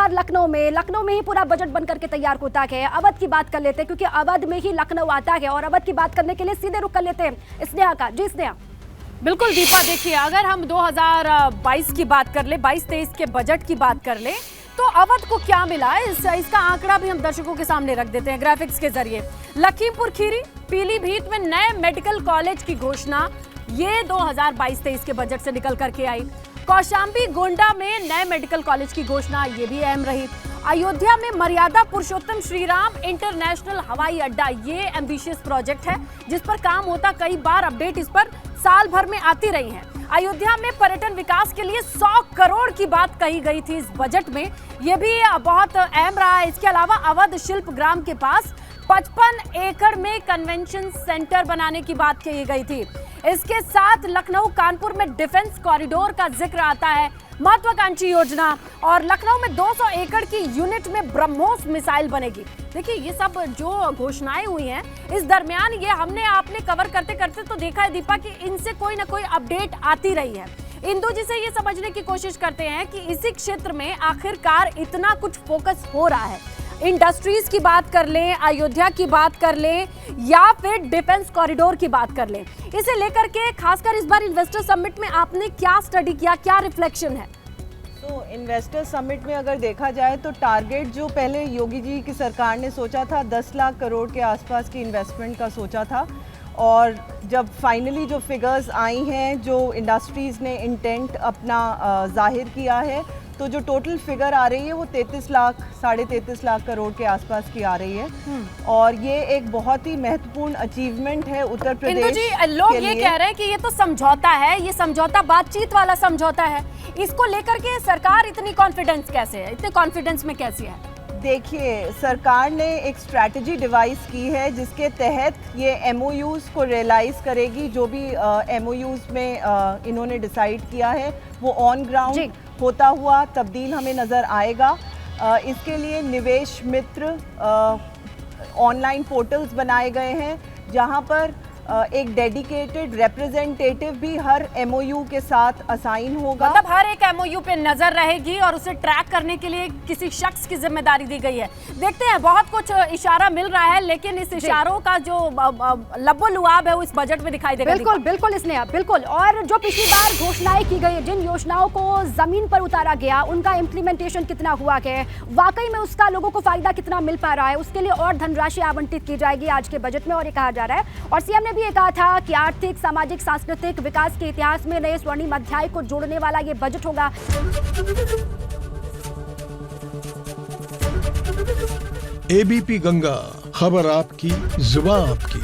लगातार लखनऊ में ही पूरा बजट बन करके तैयार होता है। अवध की बात कर लेते हैं क्योंकि अवध में ही लखनऊ आता है और अवध की बात करने के लिए सीधे रुक कर लेते हैं स्नेहा का। जी स्नेहा। बिल्कुल दीपा, देखिए अगर हम 2022 की बात कर ले, 22-23 के बजट की बात कर ले तो अवध को क्या मिला इसका आंकड़ा भी हम दर्शकों के सामने रख देते हैं ग्राफिक्स के जरिए। लखीमपुर खीरी, पीलीभीत में नए मेडिकल कॉलेज की घोषणा ये 2022-23 के बजट से निकल करके आई। कौशाम्बी गोंडा में नए मेडिकल कॉलेज की घोषणा ये भी अहम रही। अयोध्या में मर्यादा पुरुषोत्तम श्रीराम इंटरनेशनल हवाई अड्डा, ये एम्बिशियस प्रोजेक्ट है जिस पर काम होता, कई बार अपडेट इस पर साल भर में आती रही है। अयोध्या में पर्यटन विकास के लिए 100 करोड़ की बात कही गई थी इस बजट में, ये भी बहुत अहम रहा है। इसके अलावा अवध शिल्प ग्राम के पास 55 एकड़ में कन्वेंशन सेंटर बनाने की बात कही गई थी। इसके साथ लखनऊ कानपुर में डिफेंस कॉरिडोर का जिक्र आता है, महत्वाकांक्षी योजना। और लखनऊ में 200 एकड़ की यूनिट में ब्रह्मोस मिसाइल बनेगी। देखिए ये सब जो घोषणाएं हुई हैं, इस दरमियान ये हमने आपने कवर करते करते तो देखा है दीपा कि इनसे कोई ना कोई अपडेट आती रही है। इंदु जी से ये समझने की कोशिश करते हैं कि इसी क्षेत्र में आखिरकार इतना कुछ फोकस हो रहा है। इंडस्ट्रीज की बात कर लें, अयोध्या की बात कर लें या फिर डिफेंस कॉरिडोर की बात कर लें, इसे लेकर के खासकर इस बार इन्वेस्टर समिट में आपने क्या स्टडी किया, क्या रिफ्लेक्शन है? तो इन्वेस्टर समिट में अगर देखा जाए तो टारगेट जो पहले योगी जी की सरकार ने सोचा था 10 लाख करोड़ के आसपास की इन्वेस्टमेंट का सोचा था, और जब फाइनली जो फिगर्स आई हैं, जो इंडस्ट्रीज़ ने इंटेंट अपना जाहिर किया है, तो जो टोटल फिगर आ रही है वो 33 लाख, 33.5 लाख करोड़ के आसपास की आ रही है। और ये एक बहुत ही महत्वपूर्ण अचीवमेंट है उत्तर प्रदेश जी, लोग ये कह रहे हैं कि ये तो समझौता है, ये समझौता बातचीत वाला समझौता है, इसको लेकर के सरकार इतनी कॉन्फिडेंस कैसे है, इतने कॉन्फिडेंस में कैसी है? देखिए, सरकार ने एक स्ट्रैटेजी डिवाइस की है जिसके तहत ये एमओयूज़ को रियलाइज़ करेगी। जो भी एमओयूज़ में इन्होंने डिसाइड किया है वो ऑन ग्राउंड होता हुआ तब्दील हमें नज़र आएगा। इसके लिए निवेश मित्र ऑनलाइन पोर्टल्स बनाए गए हैं जहां पर एक डेडिकेटेड रिप्रेजेंटेटिव भी हर एमओयू के साथ असाइन होगा। मतलब हर एक एमओयू पे नजर रहेगी और उसे ट्रैक करने के लिए किसी शख्स की जिम्मेदारी दी गई है। देखते हैं, बहुत कुछ इशारा मिल रहा है, लेकिन इस इशारों का जो लब्बो लुआब है वो इस बजट में दिखाई देगा। बिल्कुल बिल्कुल स्नेहा, बिल्कुल। और जो पिछली बार घोषणाएं की गई, जिन योजनाओं को जमीन पर उतारा गया, उनका इम्प्लीमेंटेशन कितना हुआ है, वाकई में उसका लोगों को फायदा कितना मिल पा रहा है, उसके लिए और धनराशि आवंटित की जाएगी आज के बजट में। और ये कहा जा रहा है, और सीएम ने भी ये कहा था कि आर्थिक, सामाजिक, सांस्कृतिक विकास के इतिहास में नए स्वर्णिम अध्याय को जोड़ने वाला ये बजट होगा। एबीपी गंगा, खबर आपकी, जुबान आपकी।